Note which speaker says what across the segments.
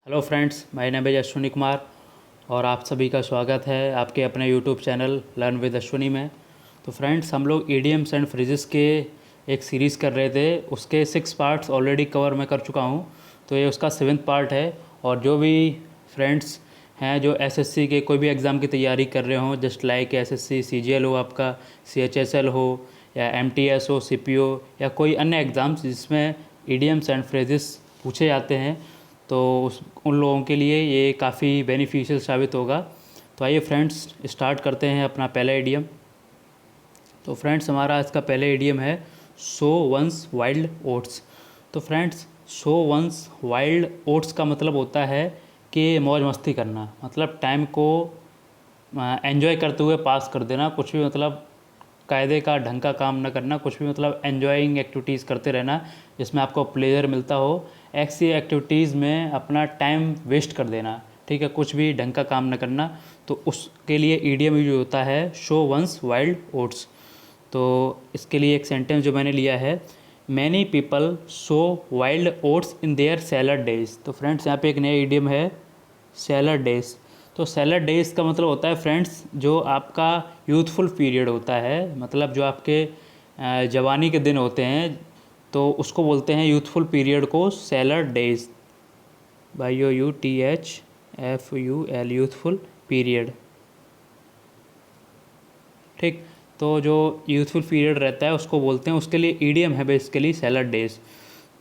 Speaker 1: Hello friends, my name is Ashwini Kumar और आप सभी का स्वागत है आपके अपने YouTube channel learn with Ashwini में। तो फ्रेंड्स, हम लोग ईडियम्स एंड फ्रेजेस के एक सीरीज़ कर रहे थे। उसके 6 पार्ट्स ऑलरेडी कवर मैं कर चुका हूँ, तो ये उसका 7th पार्ट है। और जो भी फ्रेंड्स हैं जो एसएससी के कोई भी एग्ज़ाम की तैयारी कर रहे हों, जस्ट लाइक एसएससी सीजीएल हो, आपका सीएचएसएल हो या एमटीएस हो, सीपीओ या कोई अन्य एग्ज़ाम्स जिसमें ईडियम्स एंड फ्रेजेस पूछे जाते हैं, तो उन लोगों के लिए ये काफ़ी बेनिफिशियल साबित होगा। तो आइए फ्रेंड्स, स्टार्ट करते हैं अपना पहला इडियम। तो फ्रेंड्स, हमारा आज का पहला इडियम है सो वंस वाइल्ड ओट्स। तो friends, sow one's wild oats का मतलब होता है कि मौज मस्ती करना, मतलब टाइम को एंजॉय करते हुए पास कर देना। कुछ भी मतलब कायदे का ढंग का काम न करना, कुछ भी मतलब एन्जॉइंग एक्टिविटीज़ करते रहना जिसमें आपको प्लेजर मिलता हो। ऐसी एक्टिविटीज़ में अपना टाइम वेस्ट कर देना, ठीक है, कुछ भी ढंग का काम न करना। तो उसके लिए ईडियम यूज होता है शो वंस वाइल्ड ओट्स। तो इसके लिए एक सेंटेंस जो मैंने लिया है, many people show wild oats in their salad days. तो फ्रेंड्स, यहाँ पे एक नया ईडियम है सैलड डेज। तो सैलड डेज का मतलब होता है फ्रेंड्स, जो आपका यूथफुल पीरियड होता है, मतलब जो आपके जवानी के दिन होते हैं, तो उसको बोलते हैं यूथफुल पीरियड को salad days. YOUTHFUL, youthful period. ठीक, तो जो यूथफुल पीरियड रहता है उसको बोलते हैं, उसके लिए ईडियम है बेसिकली सैलड डेज।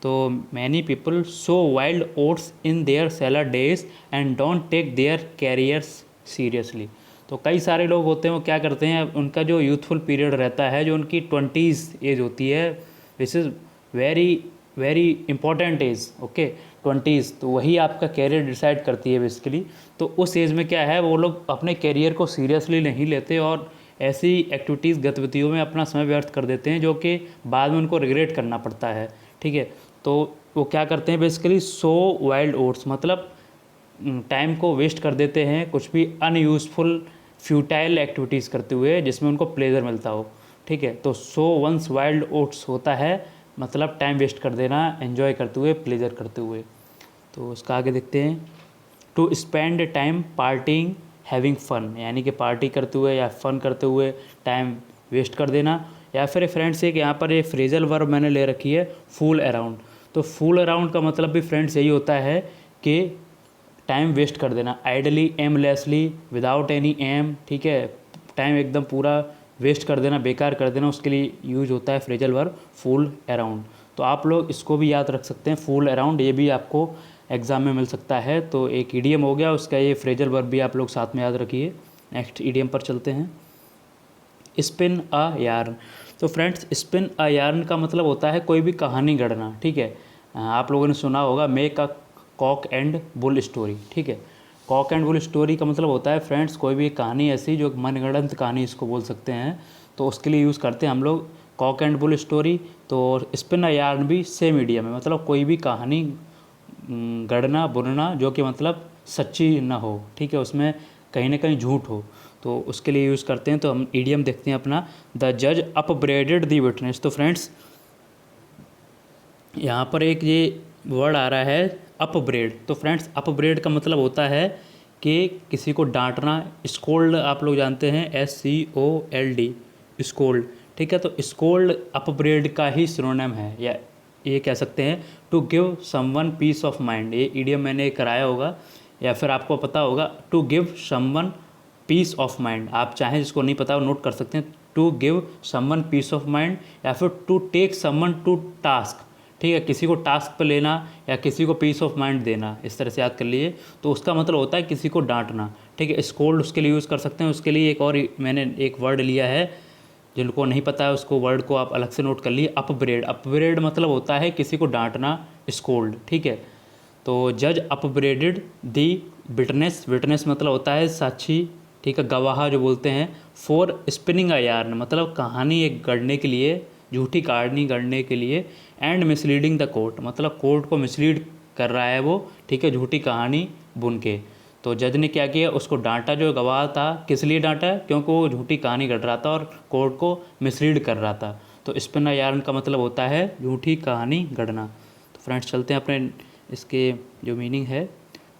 Speaker 1: तो many people sow wild oats in their salad days and don't take their careers seriously. तो कई सारे लोग होते हैं, वो क्या करते हैं, उनका जो यूथफुल पीरियड रहता है, जो उनकी 20s एज होती है, this is very very important age, okay, 20s, तो वही आपका कैरियर डिसाइड करती है बेसिकली। तो उस एज में क्या है, वो लोग अपने कैरियर को सीरियसली नहीं लेते और ऐसी एक्टिविटीज़ गतिविधियों में अपना समय व्यर्थ कर देते हैं जो कि बाद में उनको रिग्रेट करना पड़ता है। ठीक है, तो वो क्या करते हैं बेसिकली, सो वाइल्ड ओट्स, मतलब टाइम को वेस्ट कर देते हैं कुछ भी अनयूज़फुल फ्यूटाइल एक्टिविटीज़ करते हुए जिसमें उनको प्लेजर मिलता हो। ठीक है, तो सो वंस वाइल्ड ओट्स होता है मतलब टाइम वेस्ट कर देना, एंजॉय करते हुए, प्लेजर करते हुए। तो उसका आगे देखते हैं, to spend time partying having fun, यानी कि पार्टी करते हुए या फन करते हुए टाइम वेस्ट कर देना। या फिर फ्रेंड्स, एक यहाँ पर ये फ्रेजल वर्ब मैंने ले रखी है फूल अराउंड। तो फूल अराउंड का मतलब भी फ्रेंड्स यही होता है कि टाइम वेस्ट कर देना, idly, aimlessly, without any aim, ठीक है, टाइम एकदम पूरा वेस्ट कर देना, बेकार कर देना, उसके लिए यूज होता है फ्रेजल वर्ब फूल अराउंड। तो आप लोग इसको भी याद रख सकते हैं, फूल अराउंड, ये भी आपको एग्ज़ाम में मिल सकता है। तो एक ईडियम हो गया, उसका ये फ्रेजल वर्ब भी आप लोग साथ में याद रखिए। नेक्स्ट ईडियम पर चलते हैं, स्पिन अ यार्न। तो फ्रेंड्स, स्पिन अ यार्न का मतलब होता है कोई भी कहानी गढ़ना। ठीक है, आप लोगों ने सुना होगा make a cock and bull story. ठीक है, कॉक एंड बुल स्टोरी का मतलब होता है फ्रेंड्स कोई भी कहानी ऐसी जो मनगढ़ंत कहानी इसको बोल सकते हैं, तो उसके लिए यूज़ करते हैं हम लोग कॉक एंड बुल स्टोरी। तो स्पिन अ यार्न भी सेम मीडियम है, मतलब कोई भी कहानी गढ़ना बुनना जो कि मतलब सच्ची ना हो, ठीक है, उसमें कहीं ना कहीं झूठ हो, तो उसके लिए यूज़ करते हैं। तो हम ईडियम देखते हैं अपना, द जज अपब्रेडेड द विटनेस। तो फ्रेंड्स, यहाँ पर एक ये वर्ड आ रहा है अपब्रेड। तो फ्रेंड्स, अपब्रेड का मतलब होता है कि किसी को डांटना। स्कोल्ड आप लोग जानते हैं, SCOLD, स्कोल्ड। ठीक है, तो स्कोल्ड अपब्रेड का ही सिनोनिम है, या ये कह सकते हैं to give someone piece of mind. ये ईडियम मैंने कराया होगा या फिर आपको पता होगा, to give someone piece of mind. आप चाहें जिसको नहीं पता वो नोट कर सकते हैं, to give someone piece of mind, या फिर to take someone to task. ठीक है, किसी को टास्क पे लेना या किसी को पीस ऑफ माइंड देना, इस तरह से याद कर लिए। तो उसका मतलब होता है किसी को डांटना। ठीक है, स्कोल्ड उसके लिए यूज़ कर सकते हैं। उसके लिए एक और मैंने एक वर्ड लिया है, जिनको नहीं पता है उसको वर्ड को आप अलग से नोट कर लिए, अपब्रेड। अपब्रेड मतलब होता है किसी को डांटना, स्कोल्ड। ठीक है, तो जज अपब्रेडेड दी विटनेस, विटनेस मतलब होता है साक्षी, ठीक है, गवाह जो बोलते हैं। फॉर स्पिनिंग अ यार्न मतलब कहानी एक गढ़ने के लिए, झूठी कहानी गढ़ने के लिए। एंड मिसलीडिंग द कोर्ट मतलब कोर्ट को मिसलीड कर रहा है वो, ठीक है, झूठी कहानी बुन के। तो जज ने क्या किया, उसको डांटा, जो गवाह था। किस लिए डांटा, क्योंकि वो झूठी कहानी गढ़ रहा था और कोर्ट को मिसलीड कर रहा था। तो स्पिन अ यार्न का मतलब होता है झूठी कहानी गढ़ना। तो फ्रेंड्स, चलते हैं अपने इसके जो मीनिंग है,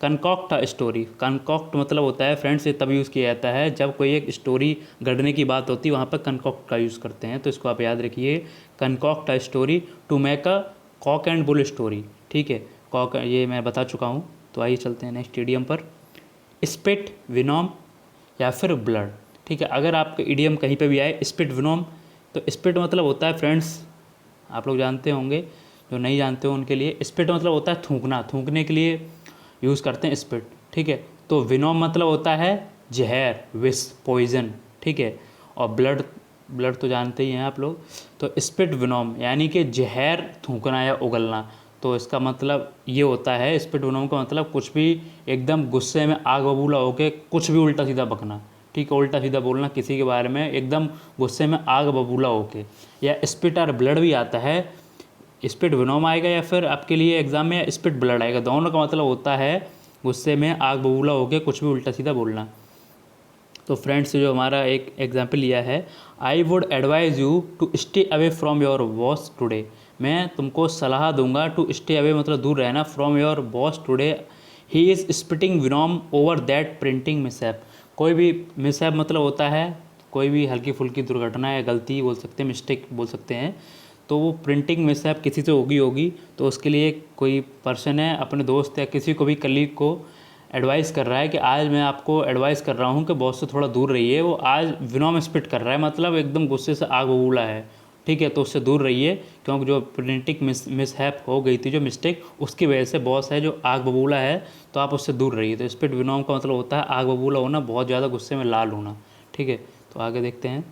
Speaker 1: कनकॉक्ट अ स्टोरी। कनकॉक्ट मतलब होता है फ्रेंड्स, ये तब यूज़ किया जाता है जब कोई एक स्टोरी गढ़ने की बात होती है, वहाँ पर कनकॉक्ट का यूज़ करते हैं। तो इसको आप याद रखिए, concoct a story to make a cock and bull story. ठीक है, कॉक ये मैं बता चुका हूँ। तो आइए चलते हैं नेक्स्ट इडियम पर। स्पिट, विनोम या फिर ब्लड। ठीक है, अगर आपका इडियम कहीं पे भी आए स्पिट, विनोम, तो स्पिट मतलब होता है फ्रेंड्स, आप लोग जानते होंगे, जो नहीं जानते हो उनके लिए, स्पिट मतलब होता है थूकना, थूकने के लिए यूज़ करते हैं स्पिट। ठीक है, तो विनोम मतलब होता है जहर, विष, पॉइजन। ठीक है, और ब्लड, ब्लड तो जानते ही हैं आप लोग। तो स्पिट विनोम यानी कि जहर थूकना या उगलना। तो इसका मतलब ये होता है, स्पिट विनोम का मतलब कुछ भी एकदम गुस्से में आग बबूला होकर कुछ भी उल्टा सीधा बकना। ठीक है, उल्टा सीधा बोलना किसी के बारे में एकदम गुस्से में आग बबूला होके। या स्पिट और ब्लड भी आता है, स्पिट विनोम आएगा या फिर आपके लिए एग्जाम में स्पिट ब्लड आएगा। दोनों का मतलब होता है गुस्से में आग बबूला होकर कुछ भी उल्टा सीधा बोलना। तो फ्रेंड्स, जो हमारा एक एग्जाम्पल लिया है, I would advise you to stay away from your boss today. मैं तुमको सलाह दूंगा, टू स्टे अवे मतलब दूर रहना, from your boss today, he is spitting venom over that printing mishap. कोई भी मिसहैप मतलब होता है कोई भी हल्की फुल्की दुर्घटना या गलती बोल सकते हैं, मिस्टेक बोल सकते हैं। तो वो प्रिंटिंग मिसहैप किसी से होगी, तो उसके लिए कोई पर्सन है अपने दोस्त या किसी को भी कलीग को एडवाइस कर रहा है कि आज मैं आपको एडवाइस कर रहा हूँ कि बॉस से थोड़ा दूर रहिए। वो आज विनोम स्पिट कर रहा है, मतलब एकदम गुस्से से आग बबूला है। ठीक है, तो उससे दूर रहिए, क्योंकि जो प्रिंटिंग मिसहैप हो गई थी, जो मिस्टेक, उसकी वजह से बॉस है जो आग बबूला है, तो आप उससे दूर रहिए। तो स्पिट विनोम का मतलब होता है आग बबूला होना, बहुत ज़्यादा गुस्से में लाल होना। ठीक है, तो आगे देखते हैं।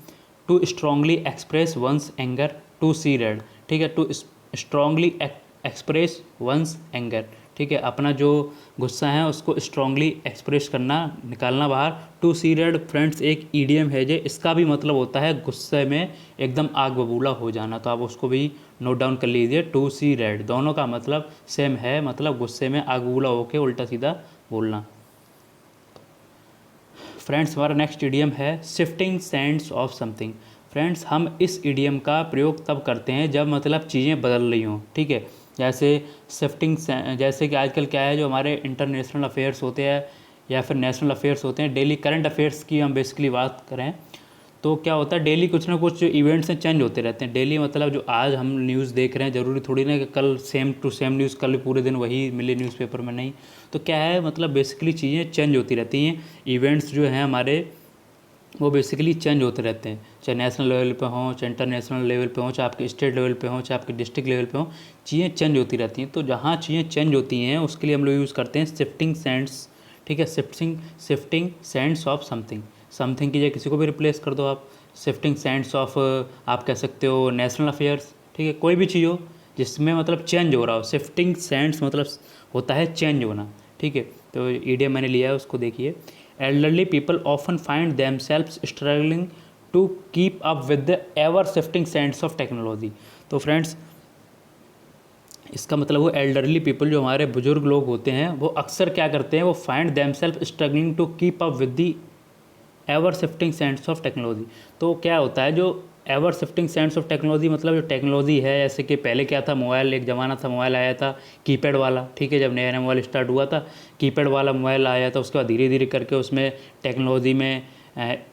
Speaker 1: To strongly express one's anger, to see red. ठीक है, to strongly express one's anger. ठीक है, अपना जो गुस्सा है उसको स्ट्रांगली एक्सप्रेस करना, निकालना बाहर। टू सी रेड फ्रेंड्स एक ईडियम है जे, इसका भी मतलब होता है गुस्से में एकदम आग बबूला हो जाना। तो आप उसको भी नोट डाउन कर लीजिए, टू सी रेड, दोनों का मतलब सेम है, मतलब गुस्से में आग बबूला होकर उल्टा सीधा बोलना। फ्रेंड्स, हमारा नेक्स्ट इडियम है shifting sands of something. Friends, हम इस इडियम का प्रयोग तब करते हैं जब मतलब चीज़ें बदल रही हों। ठीक है, जैसे शिफ्टिंग, जैसे कि आजकल क्या है, जो हमारे इंटरनेशनल अफेयर्स होते हैं या फिर नेशनल अफेयर्स होते हैं, डेली करंट अफेयर्स की हम बेसिकली बात करें, तो क्या होता है डेली कुछ ना कुछ इवेंट्स हैं चेंज होते रहते हैं। डेली मतलब जो आज हम न्यूज़ देख रहे हैं, ज़रूरी थोड़ी ना कि कल सेम टू सेम न्यूज़ कल पूरे दिन वही मिले न्यूज़पेपर में, नहीं। तो क्या है, मतलब बेसिकली चीज़ें चेंज होती रहती हैं। इवेंट्स जो हैं हमारे, वो बेसिकली चेंज होते रहते हैं, चाहे नेशनल लेवल पे हों, चाहे इंटरनेशनल लेवल पे हों, चाहे आपके स्टेट लेवल पे हों, चाहे आपके डिस्ट्रिक्ट लेवल पे हों, चीज़ें चेंज होती रहती हैं। तो जहाँ चीज़ें चेंज होती हैं उसके लिए हम लोग यूज़ करते हैं शिफ्टिंग सैंड्स। ठीक है, shifting sands of something. Something की जगह किसी को भी रिप्लेस कर दो आप, शिफ्टिंग सैंड्स ऑफ आप कह सकते हो नेशनल अफेयर्स। ठीक है, कोई भी चीज़ हो जिसमें मतलब चेंज हो रहा हो, शिफ्टिंग सैंड्स मतलब होता है चेंज होना। ठीक है, तो ईडियम मैंने लिया है, उसको देखिए। Elderly people often find themselves struggling to keep up with the ever shifting sands of technology. तो फ्रेंड्स, इसका मतलब वो एल्डरली पीपल, जो हमारे बुजुर्ग लोग होते हैं, वो अक्सर क्या करते हैं, वो find themself struggling to keep up with the ever shifting sands of technology. तो क्या होता है, जो ever shifting sands of technology मतलब जो टेक्नोलॉजी है, जैसे कि पहले क्या था, मोबाइल, एक ज़माना था मोबाइल आया था कीपैड वाला। ठीक है, जब नया नया मोबाइल स्टार्ट हुआ था, कीपैड वाला मोबाइल आया था। उसके बाद धीरे धीरे करके उसमें टेक्नोलॉजी में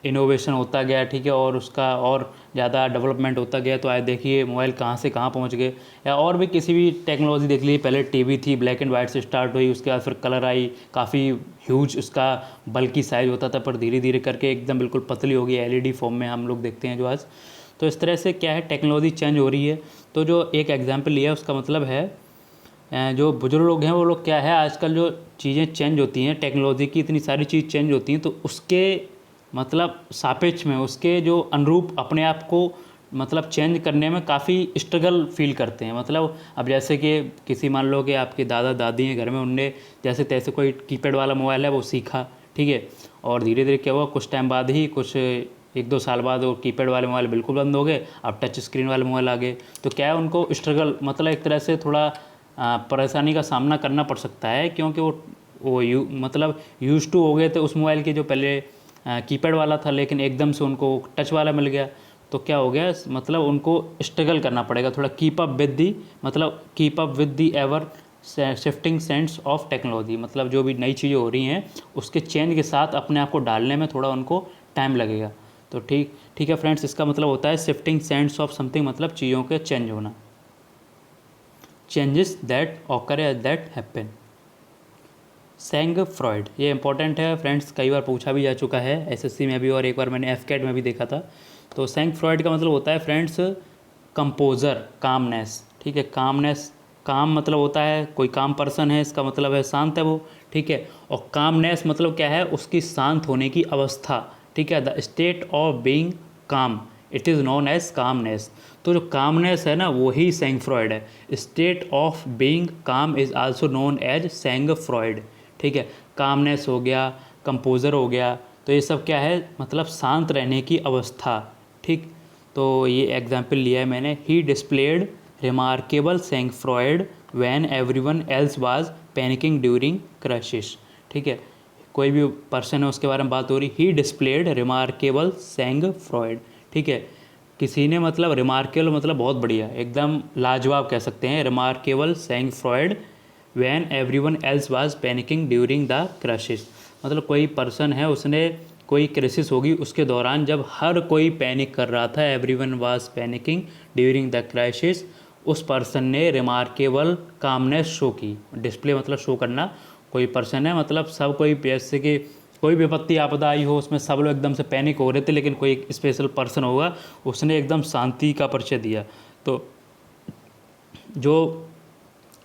Speaker 1: इनोवेशन होता गया। ठीक है, और उसका और ज़्यादा डेवलपमेंट होता गया। तो आज देखिए मोबाइल कहाँ से कहाँ पहुँच गए। या और भी किसी भी टेक्नोलॉजी देख लीजिए, पहले टीवी थी, ब्लैक एंड वाइट से स्टार्ट हुई, उसके बाद फिर कलर आई, काफ़ी ह्यूज उसका बल्कि साइज़ होता था, पर धीरे धीरे करके एकदम बिल्कुल पतली हो गई, एलईडी फॉर्म में हम लोग देखते हैं जो आज। तो इस तरह से क्या है, टेक्नोलॉजी चेंज हो रही है। तो जो एक एग्जांपल लिया उसका मतलब है जो बुजुर्ग लोग हैं वो लोग क्या है, आजकल जो चीज़ें चेंज होती हैं, टेक्नोलॉजी की इतनी सारी चीज़ चेंज होती हैं, तो उसके मतलब सापेक्ष में, उसके जो अनुरूप अपने आप को मतलब चेंज करने में काफ़ी स्ट्रगल फील करते हैं। मतलब अब जैसे कि किसी, मान लो कि आपके दादा दादी हैं घर में, उनने जैसे तैसे कोई कीपैड वाला मोबाइल है वो सीखा। ठीक है, और धीरे धीरे क्या हुआ, कुछ टाइम बाद ही, कुछ 1-2 साल बाद वो कीपैड वाले मोबाइल बिल्कुल बंद हो गए, अब टच स्क्रीन वाले मोबाइल आ गए। तो क्या है, उनको स्ट्रगल मतलब एक तरह से थोड़ा परेशानी का सामना करना पड़ सकता है, क्योंकि वो मतलब यूज टू हो गए थे उस मोबाइल के, जो पहले कीपैड वाला था, लेकिन एकदम से उनको टच वाला मिल गया। तो क्या हो गया, मतलब उनको स्ट्रगल करना पड़ेगा थोड़ा, कीप अप विद दी, मतलब keep up with the ever shifting sense of technology, मतलब जो भी नई चीज़ें हो रही हैं उसके चेंज के साथ अपने आप को डालने में थोड़ा उनको टाइम लगेगा। तो ठीक ठीक है फ्रेंड्स, इसका मतलब होता है शिफ्टिंग सेंस ऑफ समथिंग, मतलब चीज़ों के चेंज होना, चेंजेस दैट ऑकर या दैट हैपन। सेंग फ्रॉइड, ये इंपॉर्टेंट है फ्रेंड्स, कई बार पूछा भी जा चुका है एसएससी में भी, और एक बार मैंने एफकेट में भी देखा था। तो सेंग फ्रॉइड का मतलब होता है फ्रेंड्स कंपोजर, कामनेस। ठीक है, कामनेस, काम मतलब होता है कोई काम पर्सन है, इसका मतलब है शांत है वो। ठीक है, और कामनेस मतलब क्या है, उसकी शांत होने की अवस्था। ठीक है, the state of being calm, it is known as calmness. तो जो कामनेस है ना, वही सेंग फ्रॉइड है। State of being calm is also known as sangfroid. ठीक है, कामनेस हो गया, कंपोजर हो गया, तो ये सब क्या है, मतलब शांत रहने की अवस्था। ठीक, तो ये एग्जाम्पल लिया है मैंने। He displayed remarkable sangfroid when everyone else was panicking during crisis. ठीक है, कोई भी पर्सन है उसके बारे में बात हो रही, ही डिस्प्लेड रिमार्केबल सेंग फ्रॉइड। ठीक है, किसी ने मतलब रिमार्केबल मतलब बहुत बढ़िया, एकदम लाजवाब कह सकते हैं, remarkable sangfroid when everyone else was panicking during the crisis. मतलब कोई पर्सन है, उसने कोई क्राइसिस होगी उसके दौरान जब हर कोई पैनिक कर रहा था, everyone was panicking during the crisis, उस पर्सन ने रिमार्केबल कामनेस शो की। डिस्प्ले मतलब शो करना, कोई पर्सन है मतलब सब कोई, जैसे कि कोई विपत्ति आपदा आई हो उसमें सब लोग एकदम से पैनिक हो रहे थे, लेकिन कोई एक स्पेशल पर्सन होगा उसने एकदम शांति का परिचय दिया। तो जो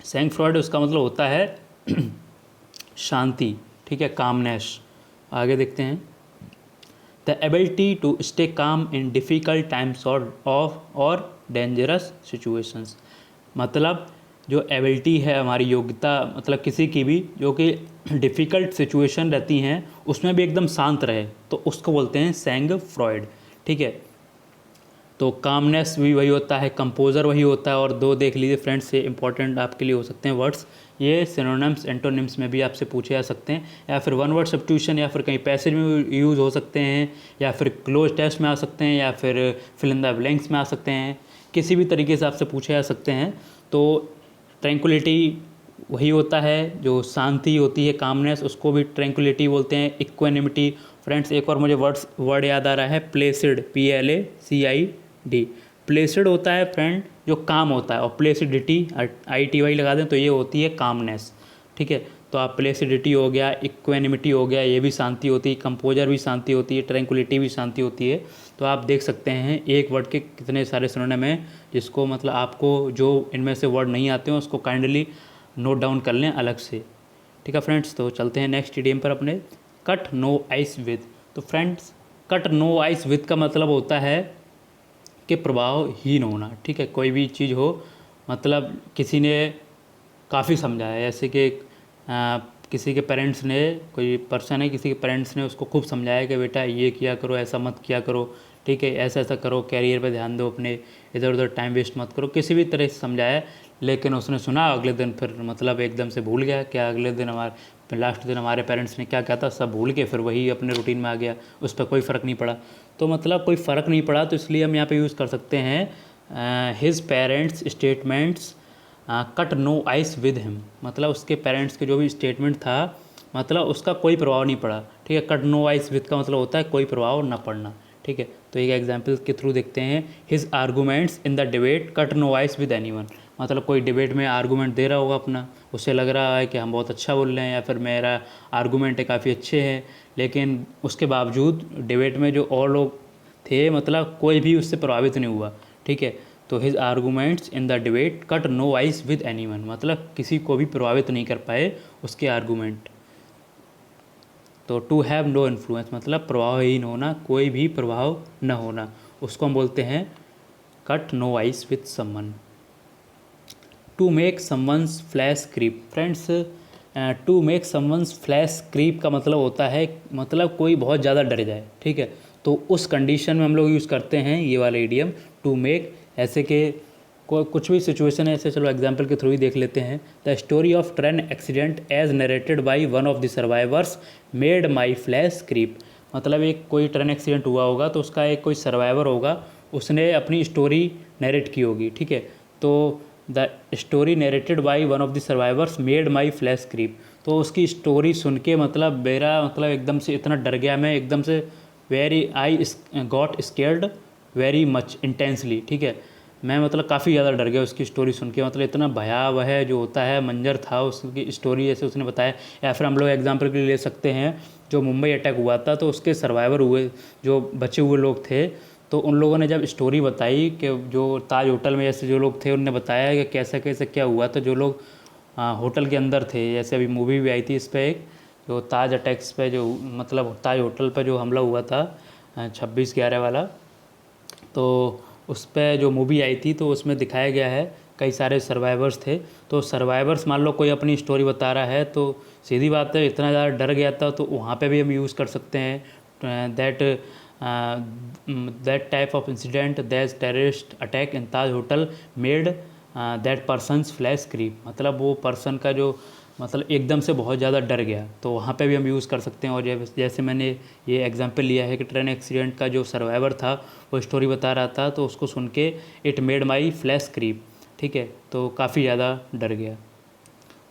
Speaker 1: सेंग फ्रॉइड उसका मतलब होता है शांति। ठीक है, कामनेस। आगे देखते हैं, the ability to stay calm in difficult times और डेंजरस सिचुएशंस। मतलब जो एबिलिटी है हमारी, योग्यता, मतलब किसी की भी जो कि डिफ़िकल्ट सिचुएशन रहती हैं उसमें भी एकदम शांत रहे, तो उसको बोलते हैं सेंग फ्रॉइड। ठीक है, तो कामनेस भी वही होता है, कंपोजर वही होता है, और दो देख लीजिए फ्रेंड्स, ये इंपॉर्टेंट आपके लिए हो सकते हैं वर्ड्स, ये सिनोनिम्स एंटोनिम्स में भी आपसे पूछे जा सकते हैं, या फिर वन वर्ड सब्स्टिट्यूशन, या फिर कहीं पैसेज में यूज़ हो सकते हैं, या फिर क्लोज टेस्ट में आ सकते हैं, या फिर फिल इन द ब्लैंक्स में आ सकते हैं, किसी भी तरीके से आपसे पूछे जा सकते हैं। तो ट्रैंक्विलिटी वही होता है जो शांति होती है, कामनेस, उसको भी ट्रैंक्विलिटी बोलते हैं। इक्वेनिमिटी, फ्रेंड्स एक और मुझे वर्ड याद आ रहा है, प्लेसिड, PLACID। प्लेसिड होता है फ्रेंड जो काम होता है, और प्लेसिडिटी ITY लगा दें तो ये होती है कामनेस। ठीक है, तो आप प्लेसिडिटी हो गया, इक्वेनिमिटी हो गया, ये भी शांति होती है, कंपोजर भी शांति होती है, ट्रैंक्विलिटी भी शांति होती है। तो आप देख सकते हैं एक वर्ड के कितने सारे सिनोनिम हैं, जिसको मतलब आपको जो इनमें से वर्ड नहीं आते हैं उसको काइंडली नोट डाउन कर लें अलग से। ठीक है फ्रेंड्स, तो चलते हैं नेक्स्ट इडियम पर अपने, कट नो आइस विद। तो friends cut no ice with का मतलब होता है कि प्रभावहीन होना। ठीक है, कोई भी चीज़ हो, मतलब किसी ने काफ़ी समझाया, जैसे कि किसी के पेरेंट्स ने, कोई पर्सन है किसी के पेरेंट्स ने उसको खूब समझाया कि बेटा ये किया करो, ऐसा मत किया करो, ठीक है, ऐसा ऐसा करो, कैरियर पे ध्यान दो अपने, इधर उधर टाइम वेस्ट मत करो, किसी भी तरह से समझाया, लेकिन उसने सुना, अगले दिन फिर मतलब एकदम से भूल गया। क्या अगले दिन लास्ट दिन हमारे पेरेंट्स ने क्या कहा था सब भूल के फिर वही अपने रूटीन में आ गया, उस पर कोई फ़र्क नहीं पड़ा। तो मतलब कोई फ़र्क नहीं पड़ा, तो इसलिए हम यहाँ पे यूज़ कर सकते हैं his parents statements cut no ice with him. मतलब उसके पेरेंट्स के जो भी स्टेटमेंट था, मतलब उसका कोई प्रभाव नहीं पड़ा। ठीक है, कट नो आइस विद का मतलब होता है कोई प्रभाव ना पड़ना। ठीक है, तो एक एग्जाम्पल के थ्रू देखते हैं, his arguments in the debate cut no ice with anyone. मतलब कोई डिबेट में आर्गूमेंट दे रहा होगा अपना, उसे लग रहा है कि हम बहुत अच्छा बोल रहे हैं, या फिर मेरा आर्गूमेंट है काफ़ी अच्छे हैं, लेकिन उसके बावजूद डिबेट में जो और लोग थे, मतलब कोई भी उससे प्रभावित नहीं हुआ। ठीक है, तो his arguments in the debate cut no ice with anyone, मतलब किसी को भी प्रभावित नहीं कर पाए उसके आर्गूमेंट। तो टू हैव नो इन्फ्लुएंस मतलब प्रभावहीन होना, कोई भी प्रभाव न होना, उसको हम बोलते हैं cut no ice with someone. To make someone's flesh creep. Friends to make someone's flesh creep का मतलब होता है, मतलब कोई बहुत ज़्यादा डर जाए। ठीक है, तो उस कंडीशन में हम लोग यूज़ करते हैं ये वाला इडियम टू मेक। ऐसे कि कुछ भी सिचुएशन है, ऐसे चलो एग्जांपल के थ्रू ही देख लेते हैं। The story of train accident as narrated by one of the survivors made my flesh creep. मतलब एक कोई ट्रेन एक्सीडेंट हुआ होगा तो उसका एक कोई सर्वाइवर होगा, उसने अपनी स्टोरी नरेट की होगी। ठीक है, तो the story narrated by one of the survivors made my flesh creep. तो उसकी स्टोरी सुन के मतलब मेरा मतलब एकदम से इतना डर गया मैं एकदम से, very I got scared very much intensely, ठीक है। मैं मतलब काफ़ी ज़्यादा डर गया उसकी स्टोरी सुन के, मतलब इतना भयावह जो होता है मंजर था उसकी स्टोरी जैसे उसने बताया। या फिर हम लोग एग्जांपल के लिए ले सकते हैं जो मुंबई अटैक हुआ था, तो उसके सर्वाइवर हुए जो बचे हुए लोग थे, तो उन लोगों ने जब स्टोरी बताई कि जो ताज होटल में जैसे जो लोग थे उनने बताया कि कैसे कैसे क्या हुआ, तो जो लोग होटल के अंदर थे, जैसे अभी मूवी भी आई थी इस पर एक, जो ताज अटैक्स पे जो मतलब ताज होटल पे जो हमला हुआ था 26/11 वाला, तो उस पर जो मूवी आई थी तो उसमें दिखाया गया है कई सारे सर्वाइवर्स थे। तो सर्वाइवर्स मान लो कोई अपनी स्टोरी बता रहा है तो सीधी बात है इतना ज़्यादा डर गया था, तो वहाँ पे भी हम यूज़ कर सकते हैं that type of incident that terrorist attack in Taj hotel made that person's flesh creep. मतलब वो पर्सन का जो मतलब एकदम से बहुत ज़्यादा डर गया, तो वहाँ पे भी हम यूज़ कर सकते हैं। और जैसे मैंने ये एग्जांपल लिया है कि ट्रेन एक्सीडेंट का जो सर्वाइवर था वो स्टोरी बता रहा था, तो उसको सुन के it made my flesh creep, ठीक है, तो काफ़ी ज़्यादा डर गया।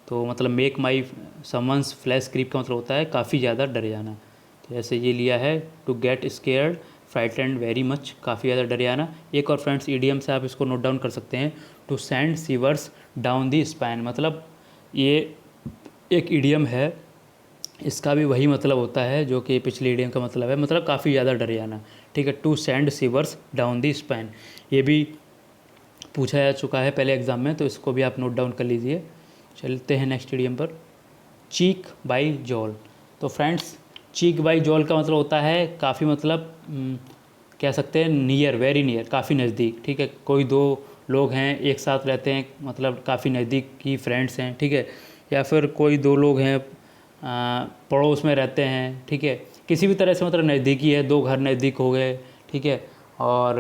Speaker 1: तो मतलब make my someone's flesh creep का मतलब होता है काफ़ी ज़्यादा डर जाना। तो जैसे ये लिया है to get scared frightened very much, काफ़ी ज़्यादा डर जाना। एक और फ्रेंड्स ईडियम से आप इसको नोट डाउन कर सकते हैं, to send shivers down the spine. मतलब ये एक ईडियम है, इसका भी वही मतलब होता है जो कि पिछले ईडियम का मतलब है, मतलब काफ़ी ज़्यादा डर जाना, ठीक है। To send shivers down the spine, ये भी पूछा जा चुका है पहले एग्जाम में, तो इसको भी आप नोट डाउन कर लीजिए। चलते हैं नेक्स्ट ईडियम पर, चीक बाई जॉल। तो फ्रेंड्स चीक बाई जॉल का मतलब होता है काफ़ी मतलब कह सकते हैं नियर, वेरी नियर, काफ़ी नज़दीक, ठीक है। कोई दो लोग हैं एक साथ रहते हैं, मतलब काफ़ी नज़दीक की फ्रेंड्स हैं, ठीक है। या फिर कोई दो लोग हैं पड़ोस में रहते हैं, ठीक है, किसी भी तरह से मतलब नज़दीकी है, दो घर नज़दीक हो गए, ठीक है। और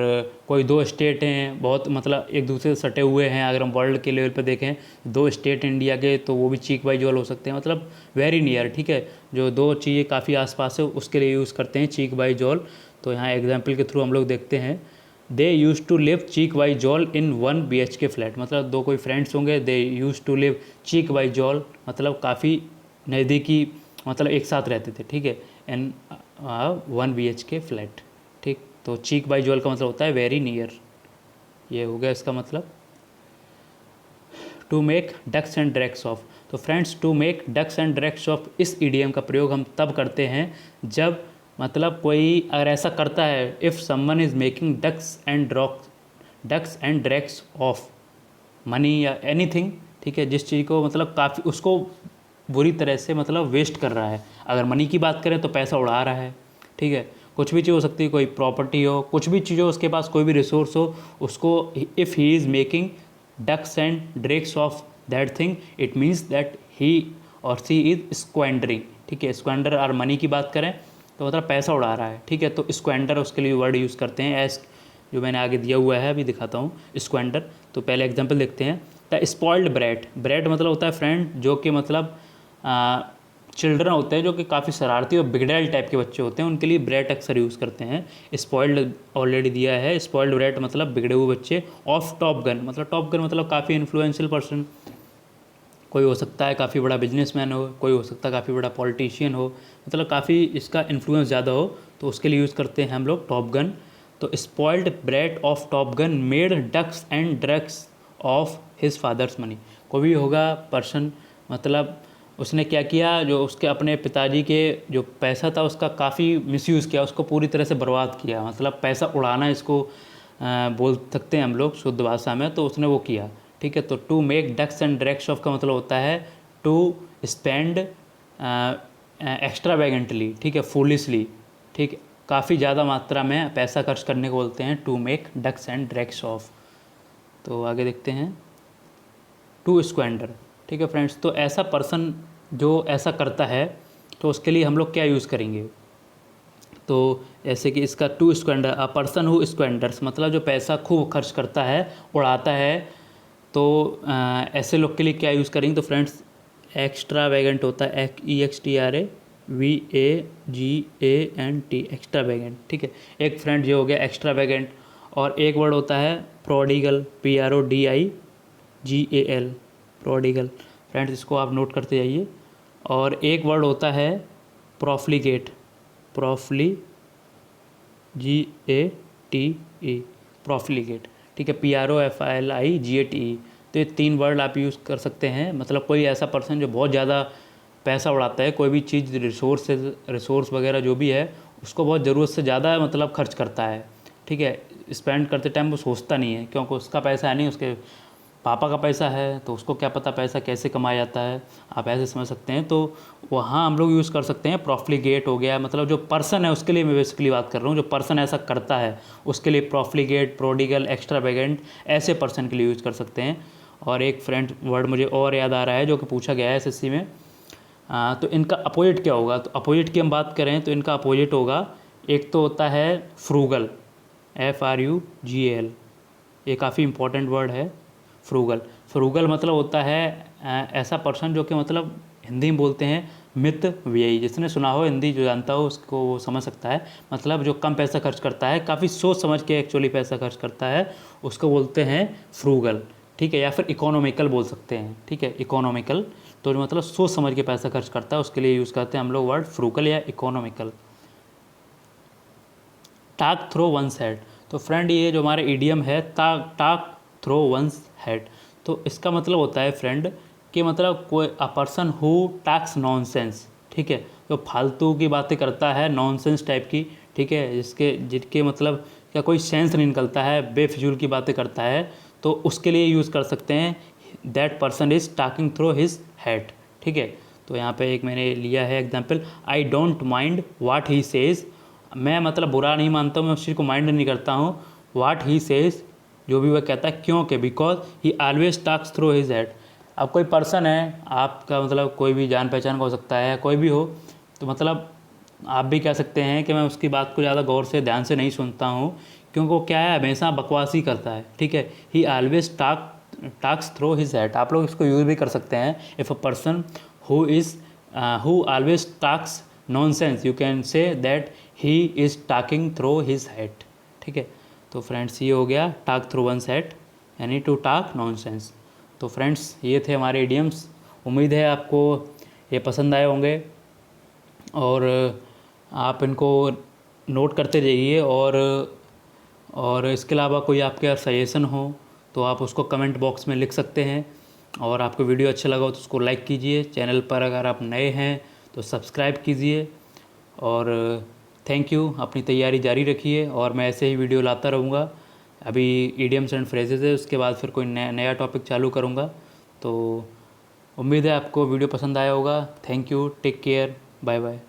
Speaker 1: कोई दो स्टेट हैं बहुत मतलब एक दूसरे से सटे हुए हैं, अगर हम वर्ल्ड के लेवल पे देखें दो स्टेट इंडिया के, तो वो भी चीक बाई जॉल हो सकते हैं, मतलब वेरी नियर, ठीक है। जो दो चीज़ें काफ़ी आसपास है उसके लिए यूज़ करते हैं चीक बाई जॉल। तो यहाँ एग्जाम्पल के थ्रू हम लोग देखते हैं, they use to live cheek by jowl in 1 BHK flat. मतलब दो कोई फ्रेंड्स होंगे, they use to live cheek by jowl, मतलब काफ़ी नज़दीकी, मतलब एक साथ रहते थे, ठीक है, इन 1 BHK फ्लैट, ठीक। तो चीक बाई जॉल का मतलब होता है वेरी नियर, ये हो गया इसका मतलब। To make ducks and drakes of. तो friends to make ducks and drakes of इस ईडियम का प्रयोग हम तब करते हैं जब मतलब कोई अगर ऐसा करता है, if someone is making ducks and drakes of money या एनीथिंग, ठीक है, जिस चीज़ को मतलब काफ़ी उसको बुरी तरह से मतलब वेस्ट कर रहा है। अगर मनी की बात करें तो पैसा उड़ा रहा है, ठीक है, कुछ भी चीज़ हो सकती है, कोई प्रॉपर्टी हो, कुछ भी चीज़ हो, उसके पास कोई भी रिसोर्स हो, उसको if he is making ducks and drakes of that thing, it means that he or she is स्क्वेंडरिंग, ठीक है। स्क्वेंडर और मनी की बात करें तो मतलब पैसा उड़ा रहा है, ठीक है। तो स्क्वेंडर उसके लिए वर्ड यूज़ करते हैं एज, जो मैंने आगे दिया हुआ है अभी दिखाता हूँ स्क्वेंडर। तो पहले एग्जांपल देखते हैं, द स्पॉइल्ड ब्रैट। ब्रैट मतलब होता है फ्रेंड जो कि मतलब चिल्ड्रन होते हैं जो कि काफ़ी शरारती और बिगड़ैल टाइप के बच्चे होते हैं, उनके लिए ब्रैट अक्सर यूज़ करते हैं। स्पॉइल्ड ऑलरेडी दिया है, स्पॉइल्ड ब्रैट मतलब बिगड़े हुए बच्चे। ऑफ टॉप गन मतलब काफ़ी इन्फ्लुएंशियल पर्सन, कोई हो सकता है काफ़ी बड़ा बिजनेसमैन हो, कोई हो सकता है काफ़ी बड़ा पॉलिटिशियन हो, मतलब काफ़ी इसका इन्फ्लुएंस ज़्यादा हो, तो उसके लिए यूज़ करते हैं हम लोग टॉप गन। तो spoiled brat of Top Gun made ducks and drugs of his father's money. कोई भी होगा पर्सन, मतलब उसने क्या किया, जो उसके अपने पिताजी के जो पैसा था उसका काफ़ी मिसयूज़ किया, उसको पूरी तरह से बर्बाद किया, मतलब पैसा उड़ाना इसको बोल सकते हैं हम लोग शुद्ध भाषा में, तो उसने वो किया, ठीक है। तो to make ducks and drakes of का मतलब होता है टू स्पेंड एक्स्ट्रावेगेंटली, ठीक है, फूलिशली, ठीक है, काफ़ी ज़्यादा मात्रा में पैसा खर्च करने को बोलते हैं to make ducks and drakes of. तो आगे देखते हैं, टू स्क्वेंडर, ठीक है फ्रेंड्स। तो ऐसा पर्सन जो ऐसा करता है तो उसके लिए हम लोग क्या यूज़ करेंगे, तो जैसे कि इसका to squander, a person who स्क्वेंडर्स, मतलब जो पैसा खूब खर्च करता है, उड़ाता है, तो ऐसे लोग के लिए क्या यूज़ करेंगे, तो फ्रेंड्स एक्स्ट्रा वैगेंट होता है, EXTRAVAGANT, एक्स्ट्रा वैगेंट, ठीक है। एक फ्रेंड ये हो गया एक्स्ट्रा वैगेंट, और एक वर्ड होता है prodigal, PRODIGAL, GAL, prodigal. Friends इसको आप नोट करते जाइए। और एक वर्ड होता है प्रोफ्लिगेट, GATE, प्रोफ्लिगेट, ठीक है, PROFLIGATE। तो ये 3 वर्ड आप यूज़ कर सकते हैं। मतलब कोई ऐसा पर्सन जो बहुत ज़्यादा पैसा उड़ाता है, कोई भी चीज़, रिसोर्स वगैरह जो भी है, उसको बहुत ज़रूरत से ज़्यादा मतलब खर्च करता है, ठीक है। स्पेंड करते टाइम वो सोचता नहीं है, क्योंकि उसका पैसा है नहीं, उसके पापा का पैसा है, तो उसको क्या पता पैसा कैसे कमाया जाता है, आप ऐसे समझ सकते हैं। तो वहाँ हम लोग यूज़ कर सकते हैं प्रोफ्लिगेट हो गया, मतलब जो पर्सन है उसके लिए मैं बेसिकली बात कर रहा हूँ, जो पर्सन ऐसा करता है उसके लिए प्रोफ्लिगेट, प्रोडिगल, एक्स्ट्रावेगेंट, ऐसे पर्सन के लिए यूज़ कर सकते हैं। और एक फ्रेंड वर्ड मुझे और याद आ रहा है जो कि पूछा गया है SSC में। तो इनका अपोजिट क्या होगा? तो अपोजिट की हम बात करें तो इनका अपोजिट होगा, एक तो होता है फ्रूगल, FRUGAL, ये काफ़ी इंपॉर्टेंट वर्ड है फ्रूगल। फ्रूगल मतलब होता है ऐसा पर्सन जो कि मतलब हिंदी में बोलते हैं मितव्ययी। जिसने सुना हो हिंदी, जो जानता हो उसको वो समझ सकता है। मतलब जो कम पैसा खर्च करता है, काफ़ी सोच समझ के एक्चुअली पैसा खर्च करता है, उसको बोलते हैं फ्रूगल, ठीक है। या फिर इकोनॉमिकल बोल सकते हैं, ठीक है, इकोनॉमिकल। तो जो मतलब सोच समझ के पैसा खर्च करता है उसके लिए यूज़ करते हैं हम लोग वर्ड फ्रूगल या इकोनॉमिकल। टाक थ्रो वंस हेड, तो फ्रेंड ये जो हमारे ईडियम है टाक थ्रो वंस हेड, तो इसका मतलब होता है फ्रेंड कि मतलब कोई पर्सन हु टाक्स नॉनसेंस, ठीक है, जो फालतू की बातें करता है, नॉनसेंस टाइप की, ठीक है, जिनके मतलब क्या कोई सेंस नहीं निकलता है, बेफिजूल की बातें करता है, तो उसके लिए यूज़ कर सकते हैं that person is talking through his head, ठीक है। तो यहाँ पे एक मैंने लिया है example, I don't mind what he says, मैं मतलब बुरा नहीं मानता हूँ, मैं उस चीज़ को माइंड नहीं करता हूँ, वाट ही सेज़, जो भी वह कहता है, क्योंकि because he always talks through his head. अब कोई पर्सन है आपका, मतलब कोई भी जान पहचान का हो सकता है, कोई भी हो, तो मतलब आप भी कह सकते हैं कि मैं उसकी बात को ज़्यादा गौर से ध्यान से नहीं सुनता हूँ, क्योंकि वो क्या है, हमेशा बकवास ही करता है, ठीक है। ही always talks through his head, आप लोग इसको यूज़ भी कर सकते हैं। If a person who always talks nonsense, you can say that he is talking through his head, ठीक है। तो फ्रेंड्स ये हो गया टॉक थ्रू वंस हेड, यानी टू टॉक नॉनसेंस। तो फ्रेंड्स ये थे हमारे इडियम्स। उम्मीद है आपको ये पसंद आए होंगे और आप इनको नोट करते जाइए। और इसके अलावा कोई आपके सजेशन हो तो आप उसको कमेंट बॉक्स में लिख सकते हैं। और आपको वीडियो अच्छा लगा हो तो उसको लाइक कीजिए। चैनल पर अगर आप नए हैं तो सब्सक्राइब कीजिए। और थैंक यू, अपनी तैयारी जारी रखिए और मैं ऐसे ही वीडियो लाता रहूँगा। अभी इडियम्स एंड फ्रेजेस है, उसके बाद फिर कोई नया टॉपिक चालू करूँगा। तो उम्मीद है आपको वीडियो पसंद आया होगा। Thank you, take care, bye bye.